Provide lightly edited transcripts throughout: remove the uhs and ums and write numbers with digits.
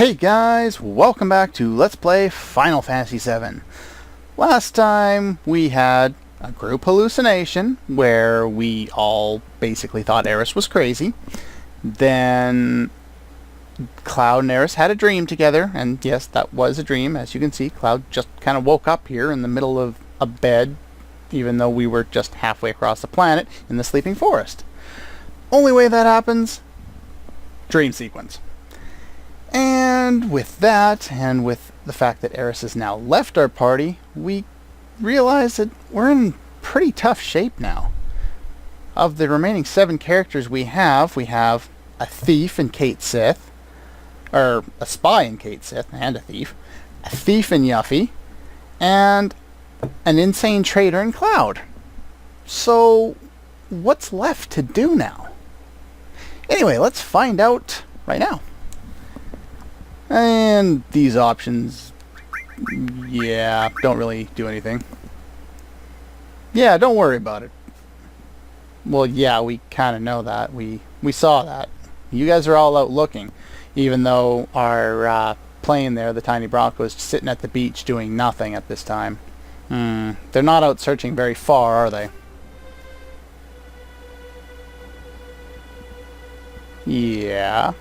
Hey guys, welcome back to Let's Play Final Fantasy VII. Last time we had a group hallucination where we all basically thought Eris was crazy. Then Cloud and Eris had a dream together, and yes, that was a dream. As you can see, Cloud just kind of woke up here in the middle of a bed, even though we were just halfway across the planet in the sleeping forest. Only way that happens, dream sequence. And with that, and with the fact that Eris has now left our party, we realize that we're in pretty tough shape now. Of the remaining 7 characters we have a thief in Kate Sith, or a spy in Kate Sith, and a thief in Yuffie, and an insane traitor in Cloud. So, what's left to do now? Anyway, let's find out right now. And these options, yeah, don't really do anything. Yeah, don't worry about it. Well, yeah, we kind of know that. We saw that. You guys are all out looking, even though our plane there, the Tiny Bronco, is sitting at the beach doing nothing at this time. They're not out searching very far, are they? Yeah.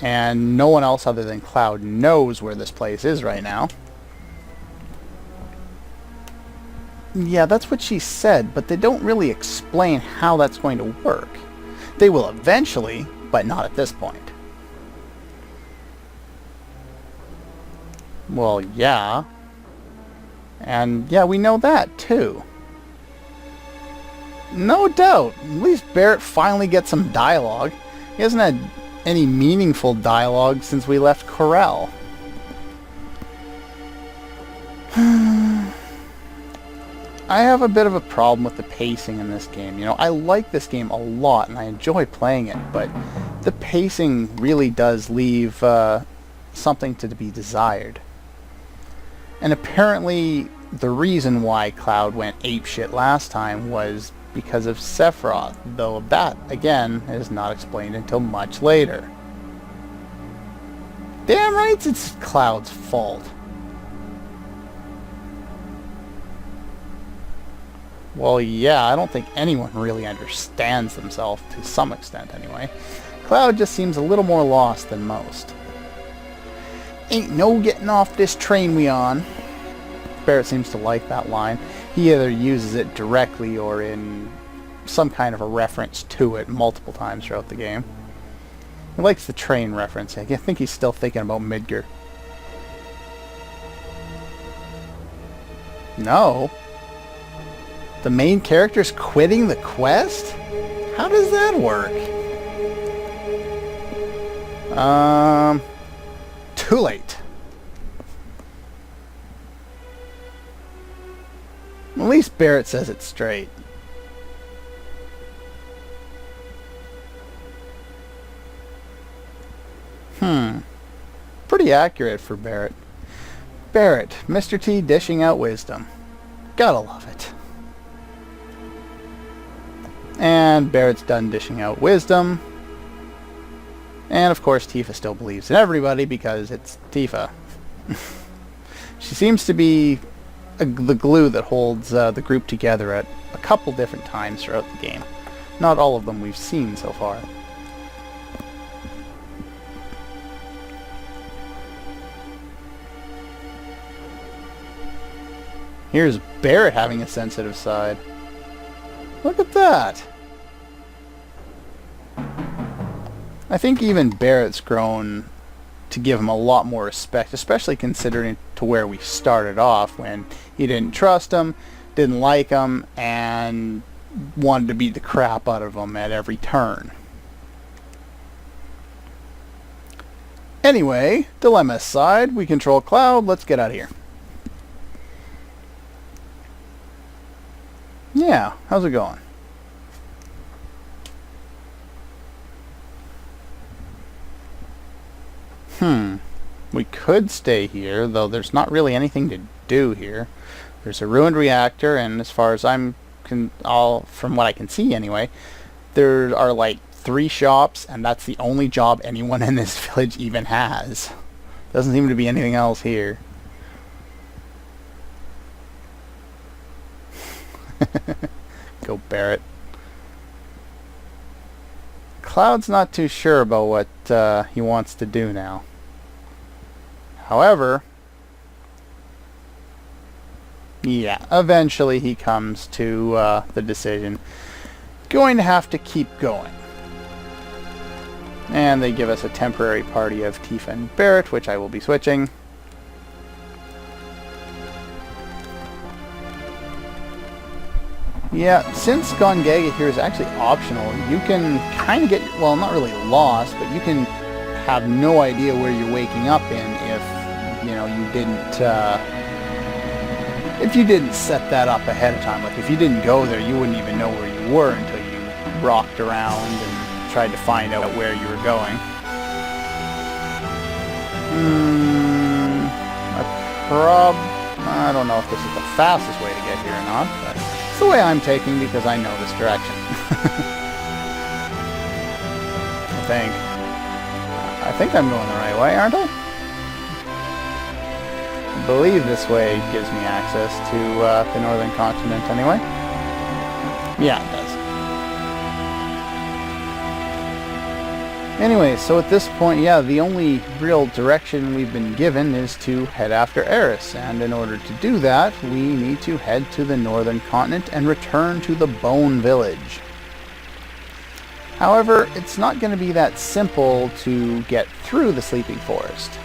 And no one else other than Cloud knows where this place is right now. Yeah, that's what she said, but they don't really explain how that's going to work. They will eventually, but not at this point. Well, yeah. And yeah, we know that too. No doubt. At least Barrett finally gets some dialogue. He hasn't had any meaningful dialogue since we left Corel. I have a bit of a problem with the pacing in this game. You know, I like this game a lot and I enjoy playing it, but the pacing really does leave something to be desired. And apparently the reason why Cloud went apeshit last time was because of Sephiroth, though that, again, is not explained until much later. Damn right it's Cloud's fault. Well, yeah, I don't think anyone really understands themselves, to some extent anyway. Cloud just seems a little more lost than most. Ain't no getting off this train we on. Barrett seems to like that line. He either uses it directly or in some kind of a reference to it multiple times throughout the game. He likes the train reference. I think he's still thinking about Midgar. No. The main character's quitting the quest? How does that work? Too late. At least Barrett says it straight. Pretty accurate for Barrett. Barrett, Mr. T dishing out wisdom. Gotta love it. And Barrett's done dishing out wisdom. And of course Tifa still believes in everybody because it's Tifa. She seems to be the glue that holds the group together at a couple different times throughout the game. Not all of them we've seen so far. Here's Barrett having a sensitive side. Look at that! I think even Barrett's grown to give him a lot more respect, especially considering to where we started off when he didn't trust him, didn't like him, and wanted to beat the crap out of him at every turn. Anyway, dilemma aside, we control Cloud, let's get out of here. Yeah, how's it going? We could stay here, though there's not really anything to do here. There's a ruined reactor, and as far as from what I can see anyway, there are like 3 shops, and that's the only job anyone in this village even has. Doesn't seem to be anything else here. Go Barrett. Cloud's not too sure about what he wants to do now. However, yeah, eventually he comes to the decision. Going to have to keep going. And they give us a temporary party of Tifa and Barrett, which I will be switching. Yeah, since Gongaga here is actually optional, you can kind of get, well, not really lost, but you can have no idea where you're waking up in if, you know, if you didn't set that up ahead of time. Like, if you didn't go there, you wouldn't even know where you were until you rocked around and tried to find out where you were going. I don't know if this is the fastest way to get here or not, but it's the way I'm taking because I know this direction. I think I'm going the right way, aren't I? I believe this way gives me access to the northern continent anyway. Yeah, it does. Anyway, so at this point, yeah, the only real direction we've been given is to head after Eris, and in order to do that, we need to head to the northern continent and return to the Bone Village. However, it's not going to be that simple to get through the Sleeping Forest.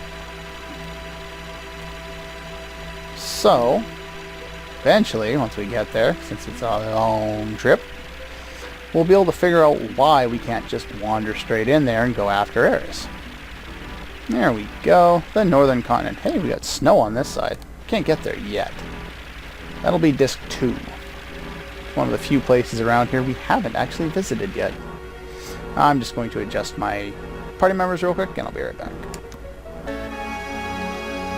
So, eventually, once we get there, since it's a long trip, we'll be able to figure out why we can't just wander straight in there and go after Eris. There we go. The northern continent. Hey, we got snow on this side. Can't get there yet. That'll be disc 2. One of the few places around here we haven't actually visited yet. I'm just going to adjust my party members real quick and I'll be right back.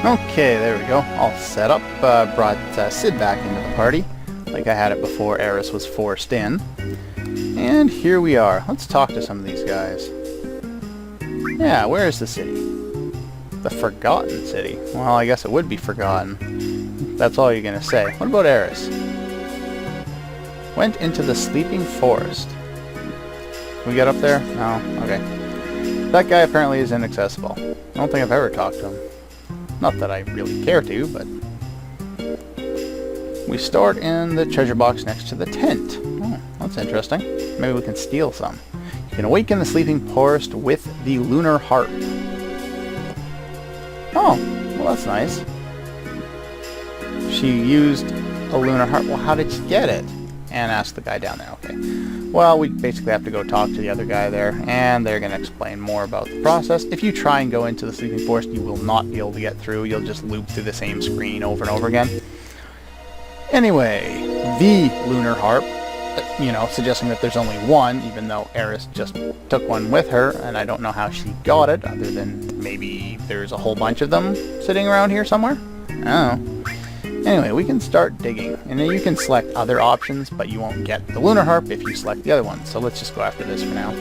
Okay, there we go. All set up. Brought Sid back into the party, like I had it before Eris was forced in. And here we are. Let's talk to some of these guys. Yeah, where is the city? The Forgotten City. Well, I guess it would be forgotten. That's all you're gonna say. What about Eris? Went into the Sleeping Forest. Can we get up there? No? Okay. That guy apparently is inaccessible. I don't think I've ever talked to him. Not that I really care to, but... We stored in the treasure box next to the tent. Oh, that's interesting. Maybe we can steal some. You can awaken the Sleeping Forest with the Lunar Harp. Oh, well that's nice. She used a Lunar Harp. Well, how did she get it? And ask the guy down there. Okay. Well, we basically have to go talk to the other guy there, and they're going to explain more about the process. If you try and go into the Sleeping Forest, you will not be able to get through. You'll just loop through the same screen over and over again. Anyway, the Lunar Harp, you know, suggesting that there's only one, even though Eris just took one with her, and I don't know how she got it, other than maybe there's a whole bunch of them sitting around here somewhere. I don't know. Anyway, we can start digging, and then you can select other options, but you won't get the Lunar Harp if you select the other one, so let's just go after this for now.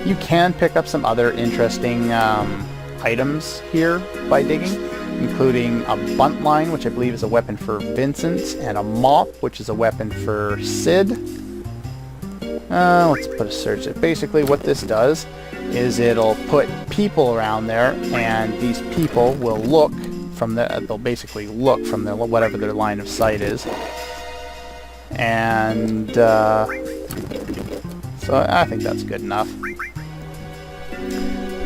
You can pick up some other interesting items here by digging, including a bunt line, which I believe is a weapon for Vincent, and a mop, which is a weapon for Sid. Let's put a search. Basically what this does is it'll put people around there, and these people will look from they'll basically look from whatever their line of sight is. And so I think that's good enough.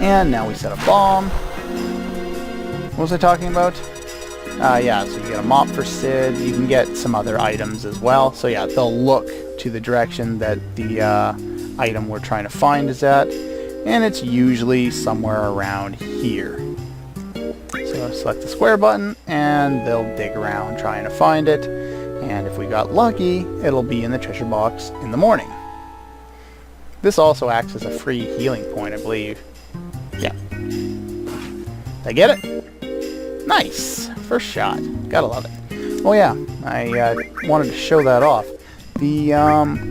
And now we set a bomb. What was I talking about? Yeah, so you get a mop for Sid. You can get some other items as well. So yeah, they'll look to the direction that the item we're trying to find is at. And it's usually somewhere around here. So select the square button, and they'll dig around trying to find it. And if we got lucky, it'll be in the treasure box in the morning. This also acts as a free healing point, I believe. Yeah. Did I get it? Nice! First shot. Gotta love it. Oh yeah, I wanted to show that off. The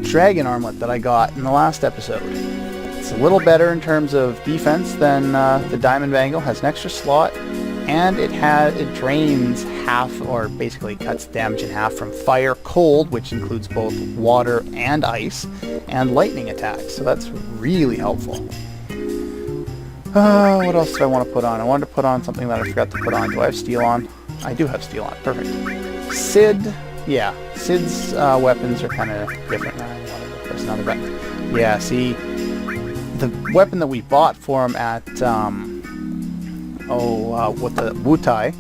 dragon armlet that I got in the last episode. Let's It's a little better in terms of defense than the Diamond Bangle. Has an extra slot, and it drains half, or basically cuts damage in half from fire, cold, which includes both water and ice, and lightning attacks. So that's really helpful. What else did I want to put on? I wanted to put on something that I forgot to put on. Do I have steel on? I do have steel on. Perfect. Sid. Yeah, Sid's weapons are kind of different. I wanted to press another button. Yeah, see, the weapon that we bought for him at, with the Wutai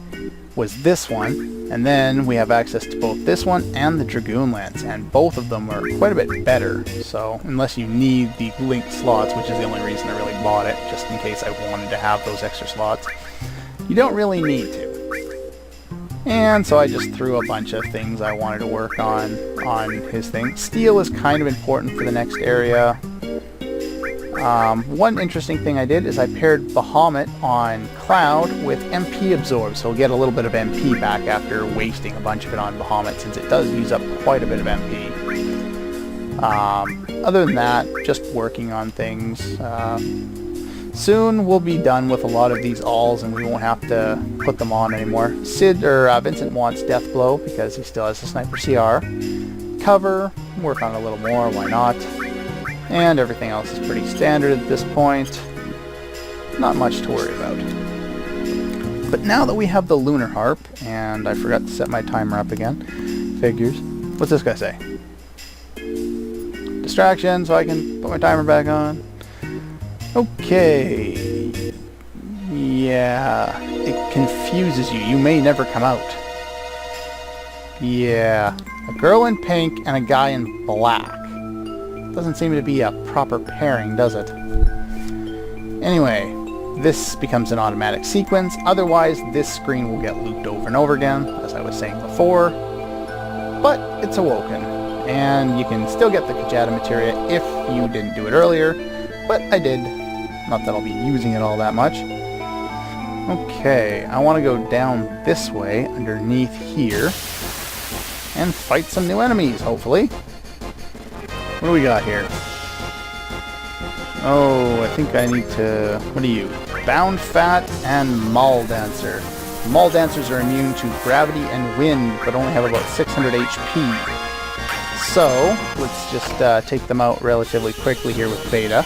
was this one. And then we have access to both this one and the Dragoon Lance, and both of them are quite a bit better. So, unless you need the link slots, which is the only reason I really bought it, just in case I wanted to have those extra slots, you don't really need to. And so I just threw a bunch of things I wanted to work on his thing. Steel is kind of important for the next area. One interesting thing I did is I paired Bahamut on Cloud with MP Absorb, so we'll get a little bit of MP back after wasting a bunch of it on Bahamut, since it does use up quite a bit of MP. Other than that, just working on things. Soon we'll be done with a lot of these alls and we won't have to put them on anymore. Vincent wants Death Blow because he still has the Sniper CR. Cover, work on it a little more, why not? And everything else is pretty standard at this point. Not much to worry about. But now that we have the Lunar Harp, and I forgot to set my timer up again, figures. What's this guy say? Distraction, so I can put my timer back on. Okay. Yeah, it confuses you. You may never come out. Yeah, a girl in pink and a guy in black. Doesn't seem to be a proper pairing, does it? Anyway, this becomes an automatic sequence. Otherwise, this screen will get looped over and over again, as I was saying before. But it's awoken, and you can still get the Kajata materia if you didn't do it earlier. But I did. Not that I'll be using it all that much. Okay, I want to go down this way, underneath here, and fight some new enemies, hopefully. What do we got here? Oh, I think I need to... What are you? Bound Fat and Maul Dancer. Maul Dancers are immune to gravity and wind, but only have about 600 HP. So, let's just take them out relatively quickly here with Beta.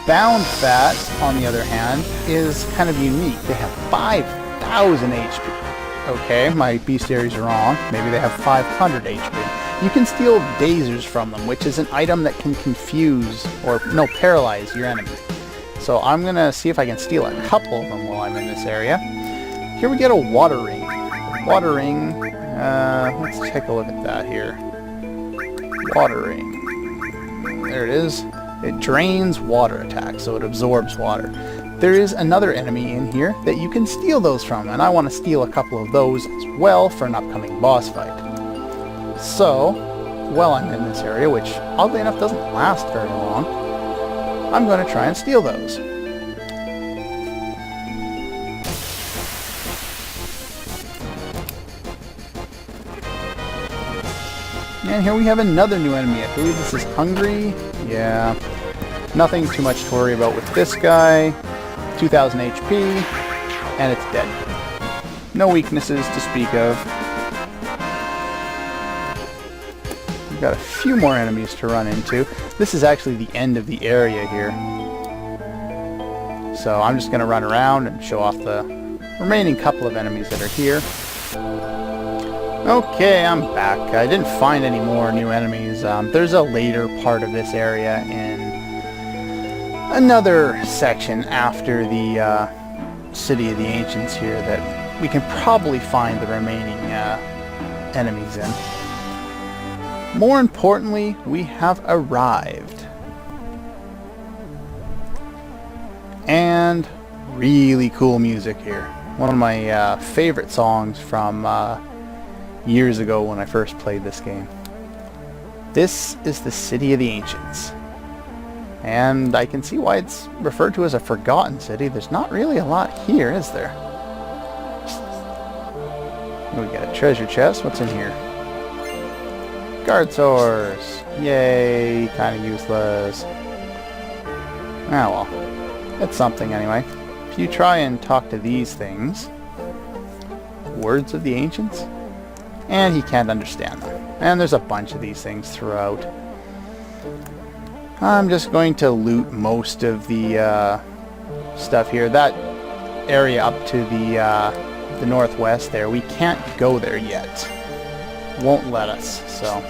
Bound Fat, on the other hand, is kind of unique. They have 5,000 HP. Okay, my bestiaries are wrong. Maybe they have 500 HP. You can steal Dazers from them, which is an item that can confuse, or no, paralyze your enemies. So I'm going to see if I can steal a couple of them while I'm in this area. Here we get a Water Ring. Water Ring, let's take a look at that here. Water Ring. There it is. It drains water attacks, so it absorbs water. There is another enemy in here that you can steal those from, and I want to steal a couple of those as well for an upcoming boss fight. So, while I'm in this area, which oddly enough doesn't last very long, I'm going to try and steal those. And here we have another new enemy. I believe this is Hungry. Yeah, nothing too much to worry about with this guy. 2,000 HP, and it's dead. No weaknesses to speak of. We've got a few more enemies to run into. This is actually the end of the area here. So I'm just going to run around and show off the remaining couple of enemies that are here. Okay, I'm back. I didn't find any more new enemies. There's a later part of this area in another section after the City of the Ancients here that we can probably find the remaining enemies in. More importantly, we have arrived. And really cool music here. One of my favorite songs from years ago when I first played this game. This is the City of the Ancients. And I can see why it's referred to as a forgotten city. There's not really a lot here, is there? We got a treasure chest. What's in here? Guard source. Yay, kind of useless. Ah well. It's something anyway. If you try and talk to these things, words of the ancients, and he can't understand them. And there's a bunch of these things throughout. I'm just going to loot most of the stuff here. That area up to the northwest there, we can't go there yet. Won't let us. So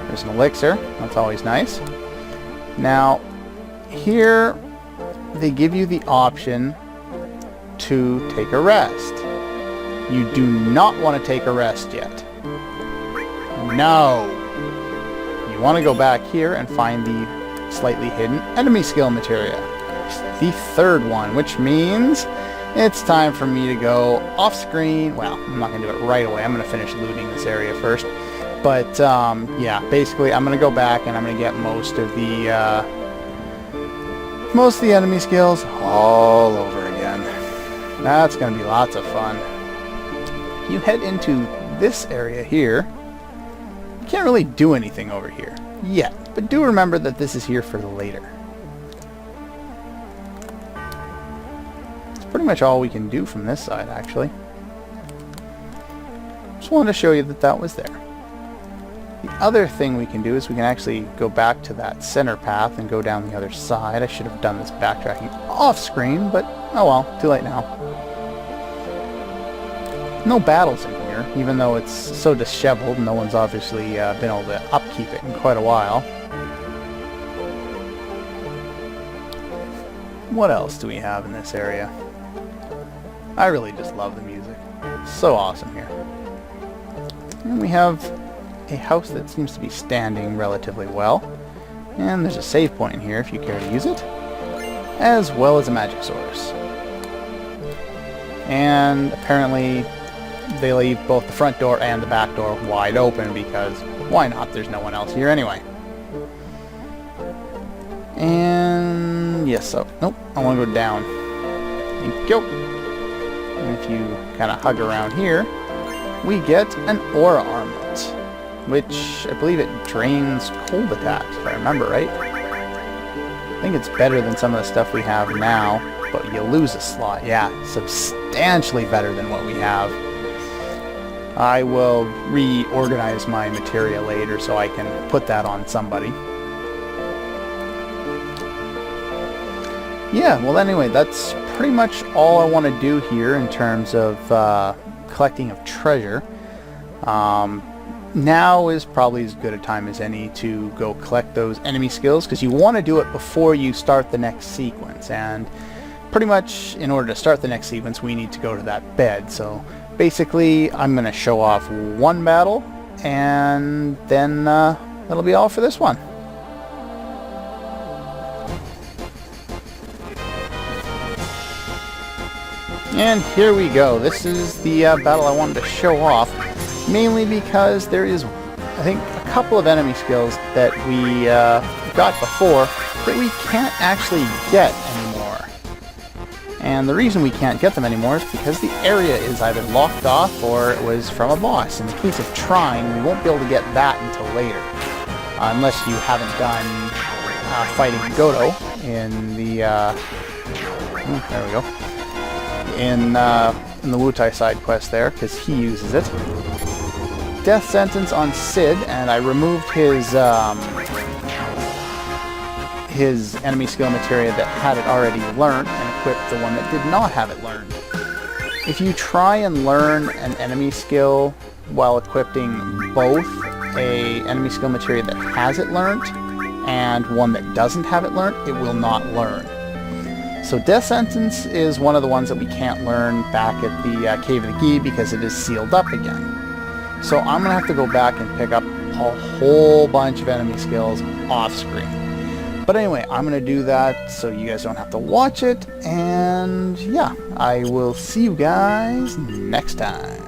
there's an elixir. That's always nice. Now here they give you the option to take a rest. You do not want to take a rest yet. No. You want to go back here and find the slightly hidden enemy skill materia. The third one, which means it's time for me to go off screen. Well, I'm not going to do it right away. I'm going to finish looting this area first. But, yeah, basically I'm going to go back and I'm going to get most of the enemy skills all over again. That's going to be lots of fun. You head into this area here. You can't really do anything over here yet, but do remember that this is here for later. It's pretty much all we can do from this side, actually. Just wanted to show you that that was there. The other thing we can do is we can actually go back to that center path and go down the other side. I should have done this backtracking off screen, but oh well, too late now. No battles in here, even though it's so disheveled. No one's obviously been able to upkeep it in quite a while. What else do we have in this area? I really just love the music. So awesome here. And we have a house that seems to be standing relatively well. And there's a save point in here if you care to use it. As well as a magic source. And apparently they leave both the front door and the back door wide open because why not? There's no one else here anyway. And yes, so nope, I want to go down. Thank you. And if you kind of hug around here, we get an aura armlet, which I believe it drains cold attacks, if I remember right. I think it's better than some of the stuff we have now, but you lose a slot. Yeah, substantially better than what we have. I will reorganize my materia later so I can put that on somebody. Yeah, well anyway, that's pretty much all I want to do here in terms of collecting of treasure. Now is probably as good a time as any to go collect those enemy skills, because you want to do it before you start the next sequence, and pretty much in order to start the next sequence we need to go to that bed. So basically I'm going to show off one battle and then that'll be all for this one. And here we go. This is the battle I wanted to show off, mainly because there is, I think, a couple of enemy skills that we got before that we can't actually get anymore. And the reason we can't get them anymore is because the area is either locked off or it was from a boss. In the case of trying, we won't be able to get that until later. Unless you haven't done fighting Godo in the... there we go. In the Wutai side quest there, because he uses it. Death sentence on Sid, and I removed his enemy skill materia that had it already learned and equipped the one that did not have it learned. If you try and learn an enemy skill while equipping both a enemy skill materia that has it learned and one that doesn't have it learned, it will not learn. So Death Sentence is one of the ones that we can't learn back at the Cave of the Gi because it is sealed up again. So I'm going to have to go back and pick up a whole bunch of enemy skills off screen. But anyway, I'm going to do that so you guys don't have to watch it, and yeah, I will see you guys next time.